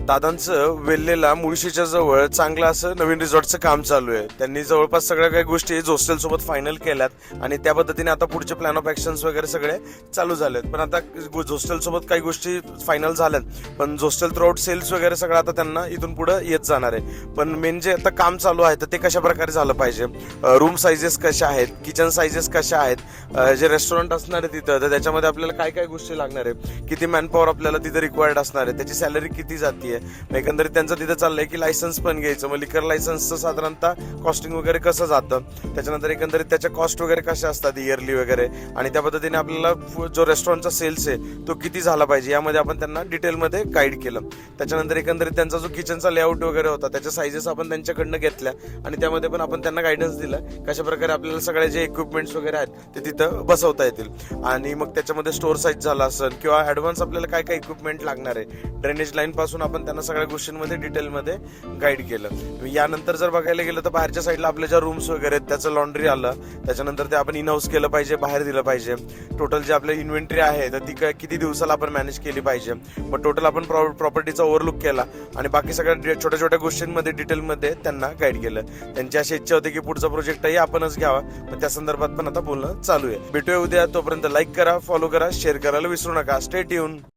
दादांचं वेल्हेला मुळशीच्या जवळ चांगलं असं नवीन रिसॉर्टचं काम चालू आहे. त्यांनी जवळपास सगळ्या काही गोष्टी हॉस्टेल सोबत फायनल केल्यात आणि त्या पद्धतीने आता पुढचे प्लॅन ऑफ ऍक्शन्स वगैरे सगळे चालू झालेत. पण आता हॉस्टेल सोबत काही गोष्टी फायनल झाल्यात, पण हॉस्टेल थ्रू आउट सेल्स वगैरे सगळं आता त्यांना इथून पुढे येत जाणार आहे. पण मेन जे आता काम चालू आहे तर ते कशा प्रकारे झालं पाहिजे, रूम साईजेस कशा आहेत, किचन साईजेस कशा आहेत, जे रेस्टॉरंट असणार आहे तिथं तर त्याच्यामध्ये आपल्याला काय काय गोष्टी लागणार आहे, किती मॅनपॉवर आपल्याला तिथे रिक्वायर्ड असणार आहे, त्याची सॅलरी किती जातीये, एकंदरीत त्यांचं तिथे चाललंय की लायसन्स पण घ्यायचं. मग लिकर लायसन्सचं साधारणतः कॉस्टिंग वगैरे कसं जातं, त्याच्यानंतर एकंदरीत त्याच्या कॉस्ट वगैरे कशा असतात इयरली वगैरे, आणि त्या पद्धतीने आपल्याला जो रेस्टॉरंटचा सेल्स आहे तो किती झाला पाहिजे यामध्ये आपण त्यांना डिटेलमध्ये गाईड केलं. त्याच्यानंतर एकंदरीत त्यांचा जो किचनचा लेआउट वगैरे होता त्याच्या साईजेस आपण त्यांच्याकडनं घेतल्या आणि त्यामध्ये पण आपण त्यांना गायडन्स दिलं कशा प्रकारे आपल्याला सगळे जे इक्विपमेंट्स वगैरे आहेत ते तिथं बसवता येतील. आणि मग त्याच्यामध्ये स्टोअर साईज झाला असेल किंवा ऍडव्हान्स आपल्याला काय काय इक्विपमेंट लागणार आहे, ड्रेनेज लाईन पासून आपण त्यांना सगळ्या गोष्टींमध्ये डिटेलमध्ये गाईड केलं. यानंतर जर बघायला गेलं तर बाहेरच्या साईडला आपल्या ज्या रूम्स वगैरे आहेत त्याचं लॉन्ड्री आलं, त्याच्यानंतर ते आपण इन हाऊस केलं पाहिजे, बाहेर दिलं पाहिजे. टोटल जे आपलं इन्व्हेंटरी आहे तर ती किती दिवसाला आपण मॅनेज केली पाहिजे. मग टोटल आपण प्रॉपर्टीचा ओव्हरलुक केला आणि बाकी सगळ्या छोट्या छोट्या गोष्टींमध्ये डिटेलमध्ये त्यांना गाईड केलं. त्यांची अशी इच्छा होती की पुढचा प्रोजेक्टही आपणच घ्यावा, पण त्या संदर्भात पण आता बोलणं चालू आहे. भेटूया उद्या. तोपर्यंत लाईक करा, फॉलो करा, शेअर करायला विसरू नका. Stay tune.